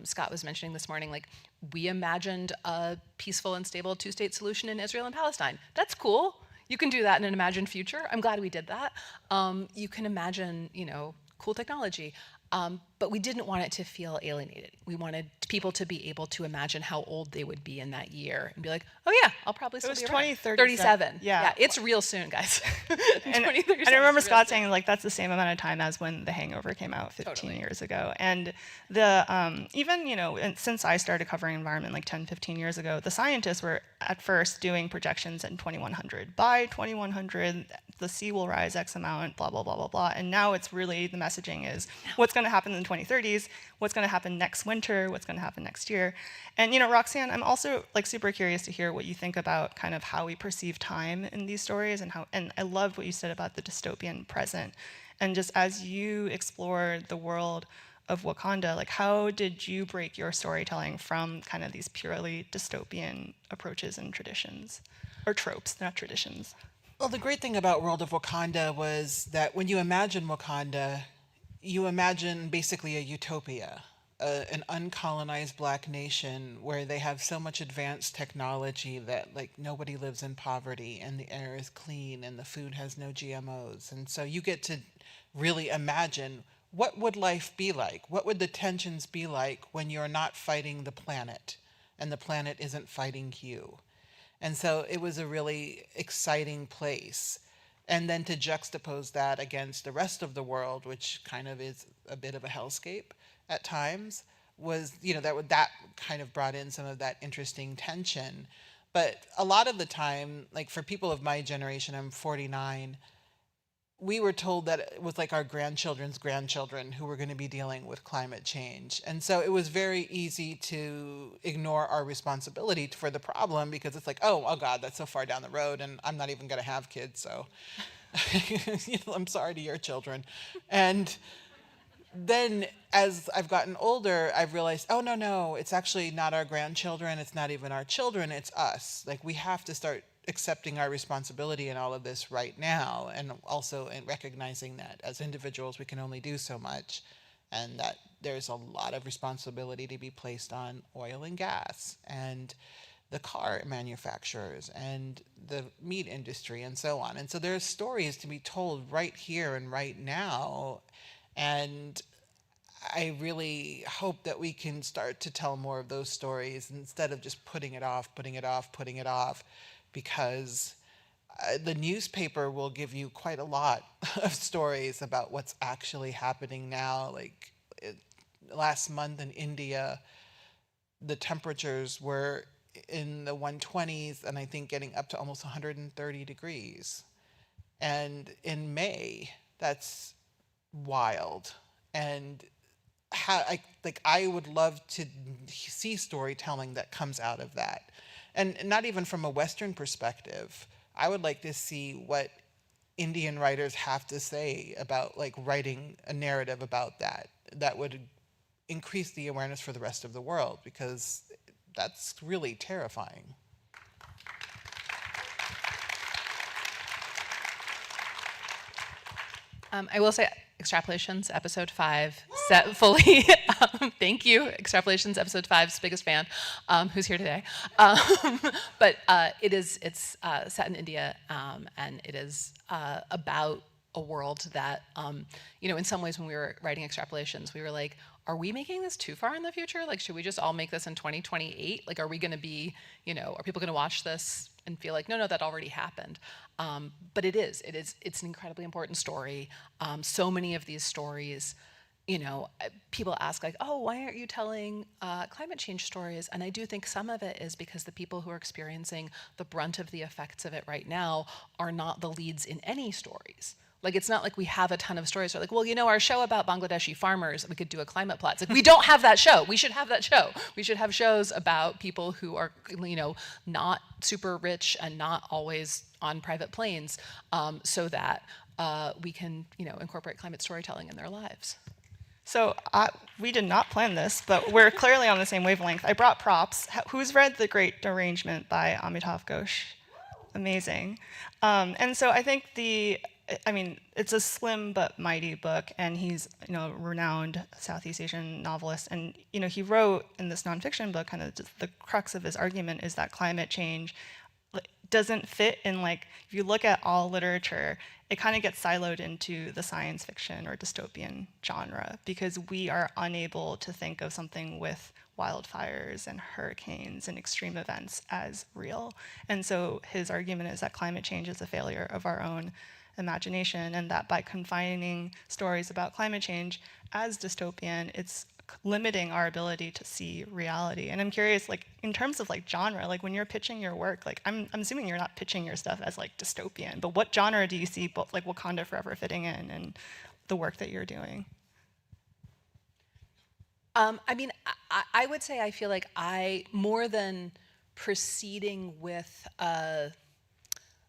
Scott was mentioning this morning, we imagined a peaceful and stable 2-state solution in Israel and Palestine. That's cool. You can do that in an imagined future. I'm glad we did that. You can imagine, cool technology. But we didn't want it to feel alienated. We wanted people to be able to imagine how old they would be in that year and be like, oh yeah, I'll probably still be around. 37. Yeah, it's real soon, guys. And I remember Scott saying that's the same amount of time as when The Hangover came out 15 years ago. And the even since I started covering environment 10, 15 years ago, the scientists were at first doing projections in 2100. By 2100, the sea will rise X amount, blah blah blah blah blah. And now it's really the messaging is what's going to happen in the 2030s, what's going to happen next winter, what's going to happen next year. And Roxane, I'm also super curious to hear what you think about kind of how we perceive time in these stories and I loved what you said about the dystopian present. And just as you explore the world of Wakanda, how did you break your storytelling from kind of these purely dystopian approaches and traditions? Or tropes, not traditions. Well, the great thing about World of Wakanda was that when you imagine Wakanda, you imagine basically a utopia, an uncolonized Black nation where they have so much advanced technology that nobody lives in poverty and the air is clean and the food has no GMOs. And so you get to really imagine what would life be like? What would the tensions be like when you're not fighting the planet and the planet isn't fighting you? And so it was a really exciting place. And then to juxtapose that against the rest of the world, which kind of is a bit of a hellscape at times, was, that kind of brought in some of that interesting tension. But a lot of the time, like for people of my generation, I'm 49, we were told that it was like our grandchildren's grandchildren who were going to be dealing with climate change. And so it was very easy to ignore our responsibility for the problem because it's like, oh God, that's so far down the road and I'm not even going to have kids, so I'm sorry to your children. And then as I've gotten older, I've realized, oh no, it's actually not our grandchildren, it's not even our children, it's us. Like we have to start accepting our responsibility in all of this right now, and also in recognizing that as individuals we can only do so much, and that there's a lot of responsibility to be placed on oil and gas and the car manufacturers and the meat industry and so on. And so there's stories to be told right here and right now, and I really hope that we can start to tell more of those stories instead of just putting it off, because the newspaper will give you quite a lot of stories about what's actually happening now. Like last month in India, the temperatures were in the 120s and I think getting up to almost 130 degrees. And in May, that's wild. And I would love to see storytelling that comes out of that. And not even from a Western perspective. I would like to see what Indian writers have to say about like writing a narrative about that would increase the awareness for the rest of the world, because that's really terrifying. I will say Extrapolations, episode 5, set fully. Thank you, Extrapolations, episode 5's biggest fan, who's here today. But it's set in India, and it is about a world that, in some ways when we were writing Extrapolations, we were like, are we making this too far in the future? Like, should we just all make this in 2028? Like, are we going to be, are people going to watch this and feel like, no, that already happened? But it's an incredibly important story. So many of these stories, people ask like, oh, why aren't you telling climate change stories? And I do think some of it is because the people who are experiencing the brunt of the effects of it right now are not the leads in any stories. Like, it's not like we have a ton of stories. We're like, well, our show about Bangladeshi farmers, we could do a climate plot. It's like, we don't have that show. We should have that show. We should have shows about people who are, not super rich and not always on private planes, so that we can, incorporate climate storytelling in their lives. So we did not plan this, but we're clearly on the same wavelength. I brought props. Who's read The Great Derangement by Amitav Ghosh? Amazing. And so I think it's a slim but mighty book, and he's a renowned Southeast Asian novelist. And he wrote in this nonfiction book, kind of just the crux of his argument is that climate change doesn't fit in, like, if you look at all literature, it kind of gets siloed into the science fiction or dystopian genre, because we are unable to think of something with wildfires and hurricanes and extreme events as real. And so his argument is that climate change is a failure of our own imagination, and that by confining stories about climate change as dystopian, it's limiting our ability to see reality. And I'm curious, like, in terms of like genre, like when you're pitching your work, like I'm assuming you're not pitching your stuff as like dystopian, but what genre do you see both like Wakanda Forever fitting in and the work that you're doing? I would say I feel like more than proceeding with a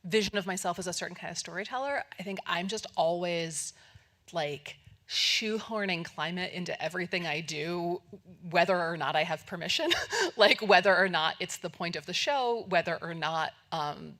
vision of myself as a certain kind of storyteller, I think I'm just always like shoehorning climate into everything I do, whether or not I have permission, like whether or not it's the point of the show, whether or not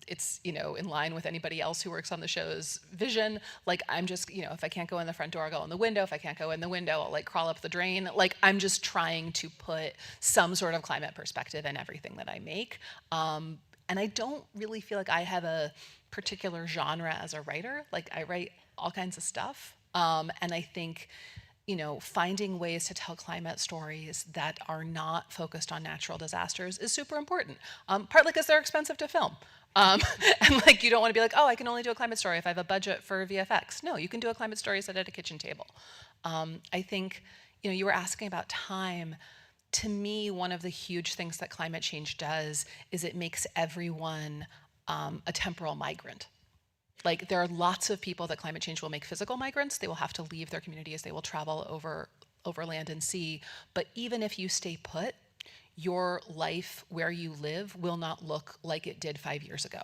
it's, in line with anybody else who works on the show's vision. Like, I'm just, if I can't go in the front door, I'll go in the window. If I can't go in the window, I'll like crawl up the drain. Like, I'm just trying to put some sort of climate perspective in everything that I make. And I don't really feel like I have a particular genre as a writer. Like, I write all kinds of stuff. And I think, finding ways to tell climate stories that are not focused on natural disasters is super important. Partly because they're expensive to film. And like, you don't want to be like, oh, I can only do a climate story if I have a budget for VFX. No, you can do a climate story set at a kitchen table. I think, you were asking about time. to me, one of the huge things that climate change does is it makes everyone a temporal migrant. Like, there are lots of people that climate change will make physical migrants. They will have to leave their communities. They will travel over land and sea. But even if you stay put, your life where you live will not look like it did 5 years ago.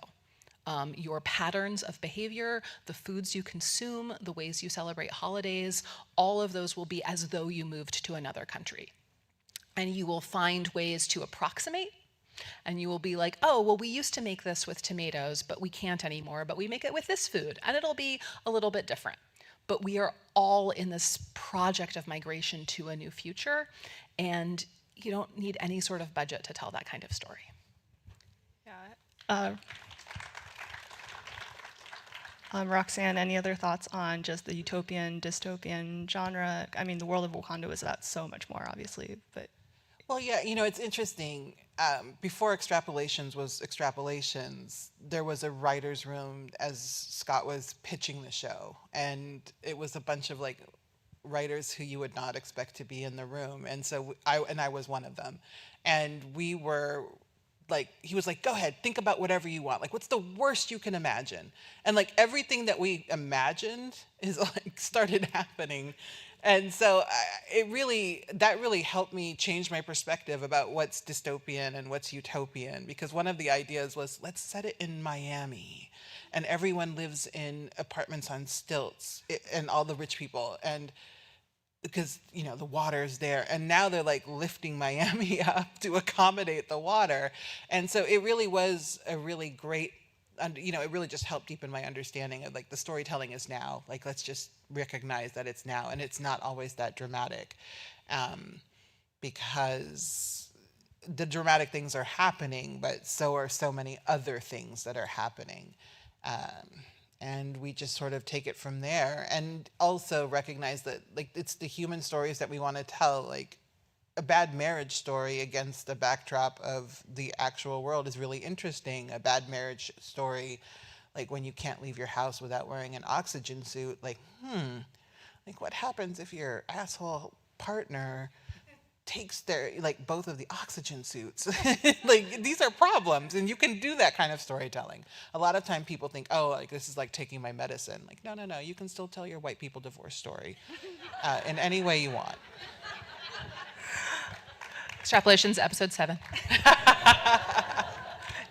Your patterns of behavior, the foods you consume, the ways you celebrate holidays, all of those will be as though you moved to another country. And you will find ways to approximate. And you will be like, oh, well, we used to make this with tomatoes, but we can't anymore, but we make it with this food, and it'll be a little bit different. But we are all in this project of migration to a new future, and you don't need any sort of budget to tell that kind of story. Yeah. Roxane, any other thoughts on just the utopian, dystopian genre? I mean, the world of Wakanda was about so much more, obviously, but... Well, yeah, it's interesting. Before Extrapolations was Extrapolations, there was a writer's room as Scott was pitching the show. And it was a bunch of writers who you would not expect to be in the room. And so I was one of them. And we were he was like, go ahead, think about whatever you want. What's the worst you can imagine? And everything that we imagined is started happening. And so that really helped me change my perspective about what's dystopian and what's utopian, because one of the ideas was, let's set it in Miami and everyone lives in apartments on stilts and all the rich people, and because the water's there, and now they're lifting Miami up to accommodate the water. And so it really was a really great, it really just helped deepen my understanding of the storytelling is now. Let's just recognize that it's now, and it's not always that dramatic, because the dramatic things are happening, but so are so many other things that are happening. And we just sort of take it from there, and also recognize that it's the human stories that we want to tell. A bad marriage story against the backdrop of the actual world is really interesting. A bad marriage story, when you can't leave your house without wearing an oxygen suit, what happens if your asshole partner takes their both of the oxygen suits? These are problems, and you can do that kind of storytelling. A lot of time people think, oh, this is taking my medicine. No, you can still tell your white people divorce story in any way you want. Extrapolations, episode 7.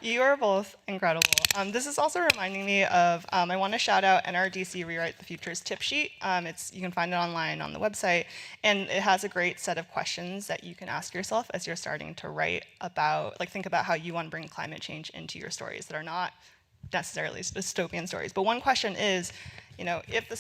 You are both incredible. This is also reminding me of, I want to shout out NRDC Rewrite the Future's tip sheet. You can find it online on the website, and it has a great set of questions that you can ask yourself as you're starting to write about, think about how you want to bring climate change into your stories that are not necessarily dystopian stories. But one question is, if the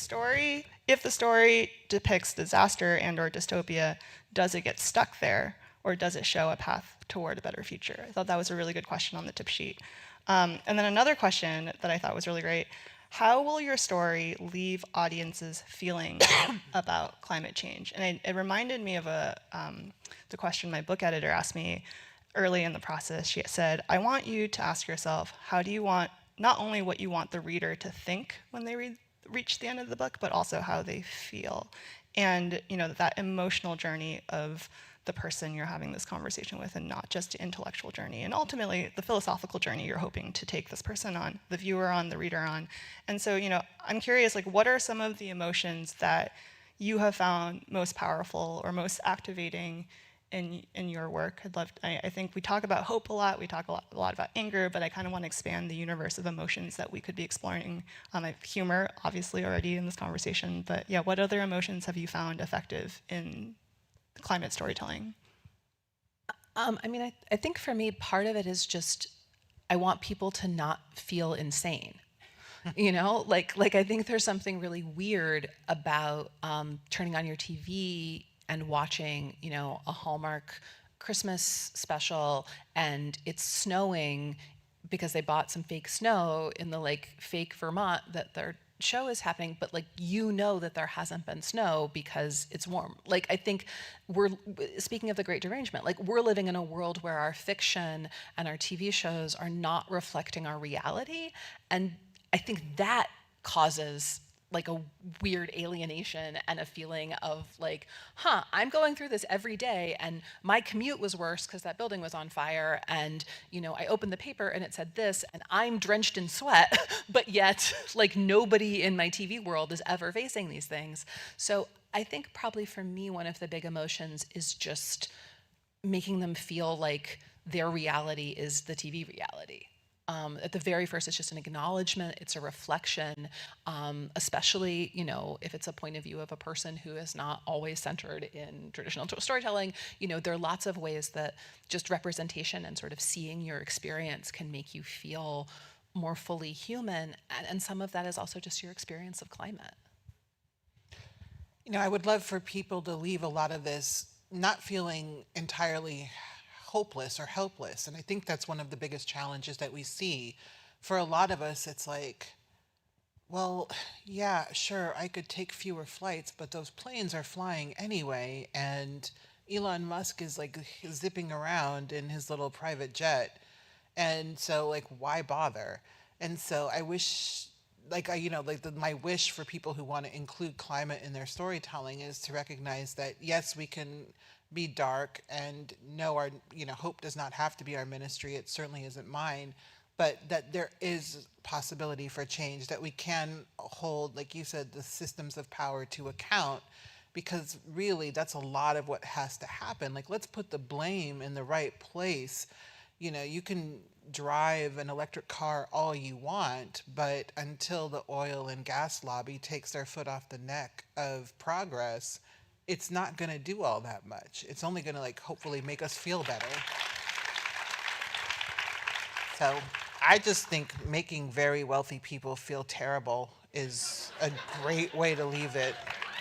story depicts disaster and or dystopia, does it get stuck there, or does it show a path toward a better future? I thought that was a really good question on the tip sheet. And then another question that I thought was really great: how will your story leave audiences feeling about climate change? And it reminded me of the question my book editor asked me early in the process. She said, I want you to ask yourself, how do you want, not only what you want the reader to think when they reach the end of the book, but also how they feel. And that emotional journey of the person you're having this conversation with, and not just the intellectual journey, and ultimately the philosophical journey you're hoping to take this person on, the viewer on, the reader on. And so, I'm curious, what are some of the emotions that you have found most powerful or most activating in your work? I think we talk about hope a lot, we talk a lot about anger, but I kind of want to expand the universe of emotions that we could be exploring. Humor, obviously, already in this conversation, but yeah, what other emotions have you found effective in climate storytelling? I think for me, part of it is just, I want people to not feel insane. I think there's something really weird about turning on your TV and watching, a Hallmark Christmas special, and it's snowing because they bought some fake snow in the fake Vermont that their show is happening, but that there hasn't been snow because it's warm. I think we're, speaking of the Great Derangement, we're living in a world where our fiction and our TV shows are not reflecting our reality, and I think that causes like a weird alienation and a feeling of like, I'm going through this every day and my commute was worse because that building was on fire, and I opened the paper and it said this and I'm drenched in sweat, but yet like nobody in my TV world is ever facing these things. So I think probably for me, one of the big emotions is just making them feel like their reality is the TV reality. At the very first, it's just an acknowledgement, it's a reflection, especially, if it's a point of view of a person who is not always centered in traditional storytelling. There are lots of ways that just representation and sort of seeing your experience can make you feel more fully human, and some of that is also just your experience of climate. I would love for people to leave a lot of this not feeling entirely hopeless or helpless. And I think that's one of the biggest challenges that we see. For a lot of us, it's like, well, yeah, sure, I could take fewer flights, but those planes are flying anyway, and Elon Musk is like zipping around in his little private jet. And so like, why bother? And so I wish, my wish for people who want to include climate in their storytelling is to recognize that, yes, we can be dark and know our, hope does not have to be our ministry. It certainly isn't mine, but that there is possibility for change, that we can hold, like you said, the systems of power to account, because really that's a lot of what has to happen. Like, let's put the blame in the right place. You can drive an electric car all you want, but until the oil and gas lobby takes their foot off the neck of progress, it's not going to do all that much. It's only going to hopefully make us feel better. So I just think making very wealthy people feel terrible is a great way to leave it.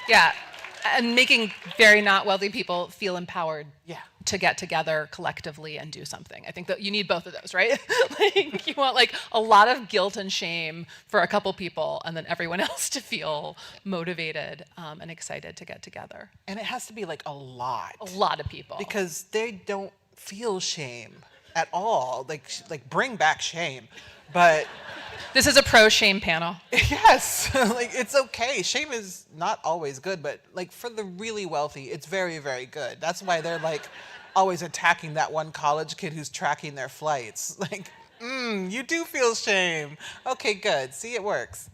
Yeah, and making very not wealthy people feel empowered to get together collectively and do something. I think that you need both of those, right? You want a lot of guilt and shame for a couple people, and then everyone else to feel motivated and excited to get together. And it has to be a lot. A lot of people. Because they don't feel shame at all. Bring back shame. But this is a pro-shame panel. Yes, it's okay. Shame is not always good, but for the really wealthy, it's very, very good. That's why they're always attacking that one college kid who's tracking their flights. You do feel shame. Okay, good. See, it works.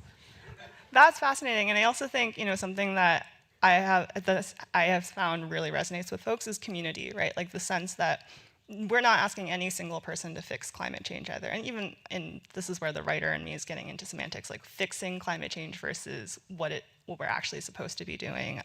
That's fascinating, and I also think something that I have found really resonates with folks is community, right? The sense that we're not asking any single person to fix climate change either. And even this is where the writer in me is getting into semantics, fixing climate change versus what we're actually supposed to be doing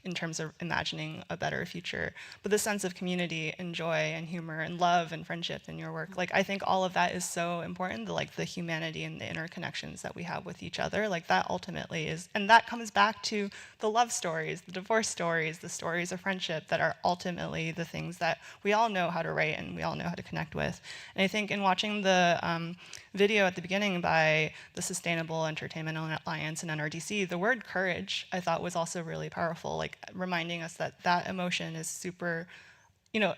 in terms of imagining a better future. But the sense of community and joy and humor and love and friendship in your work, I think all of that is so important, the humanity and the interconnections that we have with each other, that ultimately is, and that comes back to the love stories, the divorce stories, the stories of friendship that are ultimately the things that we all know how to write and we all know how to connect with. And I think in watching the video at the beginning by the Sustainable Entertainment Alliance and NRDC, the word courage I thought was also really powerful, reminding us that emotion is super,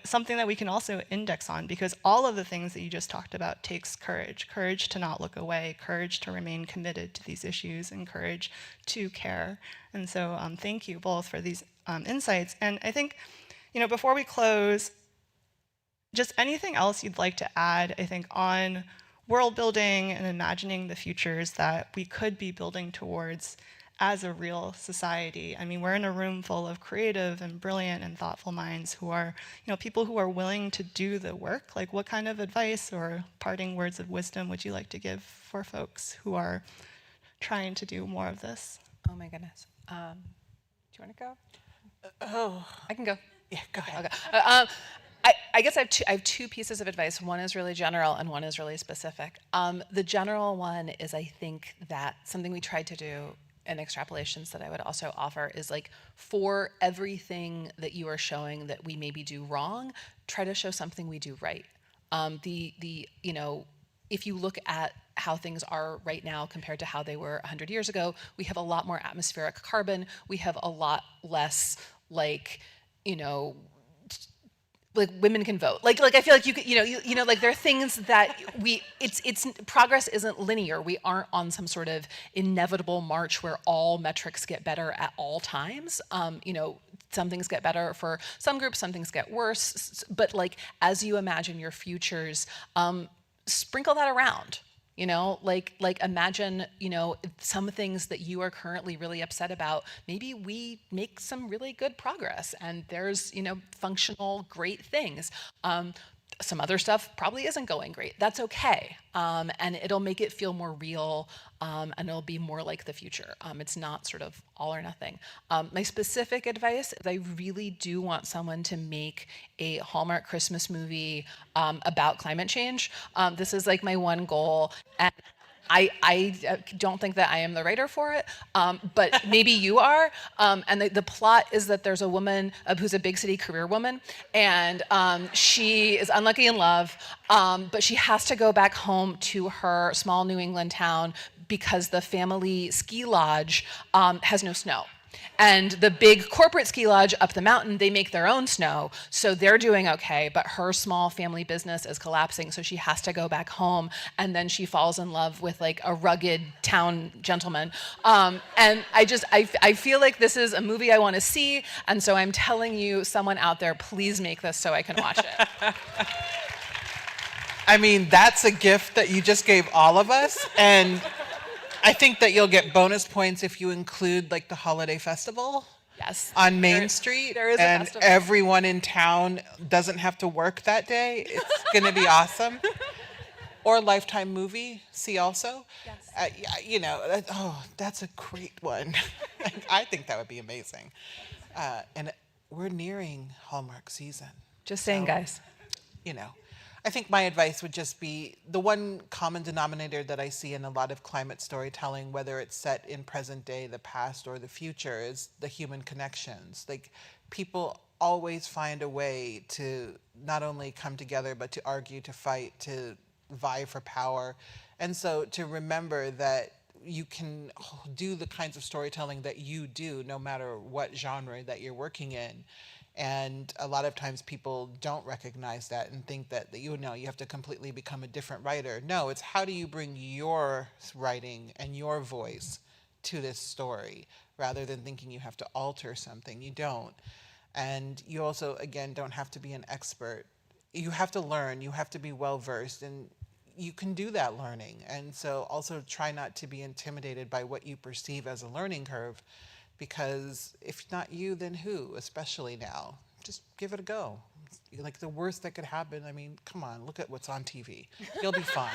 something that we can also index on, because all of the things that you just talked about takes courage to not look away, courage to remain committed to these issues, and courage to care. And so thank you both for these insights. And I think, before we close, just anything else you'd like to add, I think, on world building and imagining the futures that we could be building towards as a real society. I mean, we're in a room full of creative and brilliant and thoughtful minds who are, people who are willing to do the work. What kind of advice or parting words of wisdom would you like to give for folks who are trying to do more of this? Oh my goodness. Do you want to go? Oh. I can go. Yeah, go ahead. Okay. I guess I have two pieces of advice. One is really general and one is really specific. The general one is, I think that something we tried to do in Extrapolations that I would also offer is for everything that you are showing that we maybe do wrong, try to show something we do right. If you look at how things are right now compared to how they were 100 years ago, we have a lot more atmospheric carbon. We have a lot less like women can vote. Like I feel like you could, like there are things that it's progress isn't linear. We aren't on some sort of inevitable march where all metrics get better at all times. Some things get better for some groups, some things get worse. But like as you imagine your futures, sprinkle that around. Like imagine, some things that you are currently really upset about, maybe we make some really good progress and there's, functional, great things. Some other stuff probably isn't going great. That's okay. And it'll make it feel more real, and it'll be more like the future. It's not sort of all or nothing. My specific advice is I really do want someone to make a Hallmark Christmas movie about climate change. This is like my one goal. And I don't think that I am the writer for it, but maybe you are. And the plot is that there's a woman who's a big city career woman, and she is unlucky in love, but she has to go back home to her small New England town because the family ski lodge has no snow. And the big corporate ski lodge up the mountain, they make their own snow, so they're doing okay, but her small family business is collapsing, so she has to go back home, and then she falls in love with like a rugged town gentleman. And I feel like this is a movie I want to see, and so I'm telling you, someone out there, please make this so I can watch it. I mean, that's a gift that you just gave all of us, and I think that you'll get bonus points if you include like the holiday festival. Yes. On Main Street. There is a and festival. Everyone in town doesn't have to work that day. It's going to be awesome. Or Lifetime movie, see also. Yes. That's a great one. I think that would be amazing. And we're nearing Hallmark season. Just saying, guys. I think my advice would just be the one common denominator that I see in a lot of climate storytelling, whether it's set in present day, the past, or the future, is the human connections. Like, people always find a way to not only come together, but to argue, to fight, to vie for power. And so to remember that you can do the kinds of storytelling that you do, no matter what genre that you're working in. And a lot of times people don't recognize that and think that you have to completely become a different writer. No, it's how do you bring your writing and your voice to this story, rather than thinking you have to alter something. You don't. And you also, again, don't have to be an expert. You have to learn, you have to be well-versed, and you can do that learning. And so also try not to be intimidated by what you perceive as a learning curve, because if not you, then who, especially now? Just give it a go. Like, the worst that could happen, I mean, come on, look at what's on TV. You'll be fine.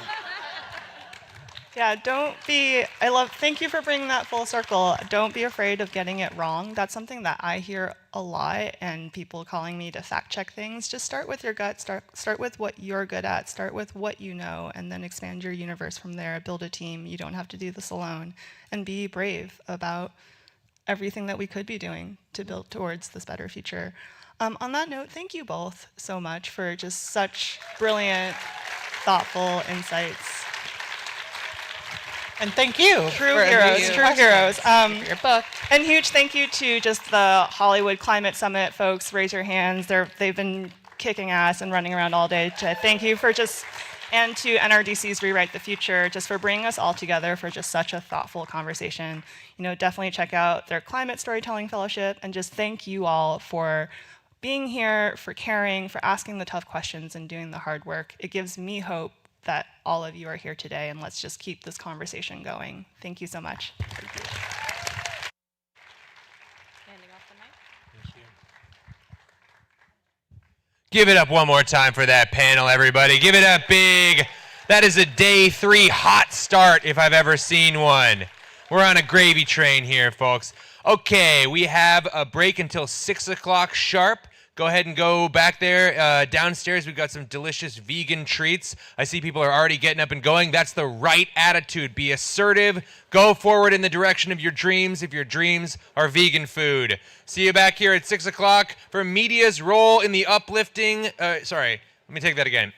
Yeah, thank you for bringing that full circle. Don't be afraid of getting it wrong. That's something that I hear a lot, and people calling me to fact check things. Just start with your gut, start with what you're good at, start with what you know, and then expand your universe from there. Build a team. You don't have to do this alone. And be brave about everything that we could be doing to build towards this better future. On that note, thank you both so much for just such brilliant, thoughtful insights. And thank you. True heroes. Your book. And huge thank you to just the Hollywood Climate Summit folks. Raise your hands. They've been kicking ass and running around all day. Thank you for and to NRDC's Rewrite the Future, just for bringing us all together for just such a thoughtful conversation. Definitely check out their Climate Storytelling Fellowship, and just thank you all for being here, for caring, for asking the tough questions and doing the hard work. It gives me hope that all of you are here today, and let's just keep this conversation going. Thank you so much. Handing off the mic. Thank you. Give it up one more time for that panel, everybody. Give it up big. That is a day 3 hot start if I've ever seen one. We're on a gravy train here, folks. Okay, we have a break until 6 o'clock sharp. Go ahead and go back there. Downstairs, we've got some delicious vegan treats. I see people are already getting up and going. That's the right attitude. Be assertive. Go forward in the direction of your dreams if your dreams are vegan food. See you back here at 6 o'clock for media's role in the uplifting... Sorry, let me take that again.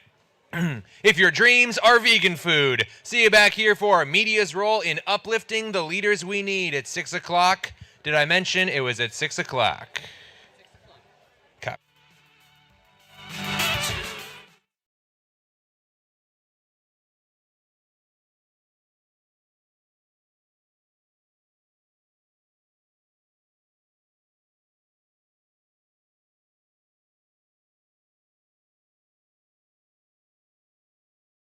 If your dreams are vegan food. See you back here for media's role in uplifting the leaders we need at 6 o'clock. Did I mention it was at 6 o'clock?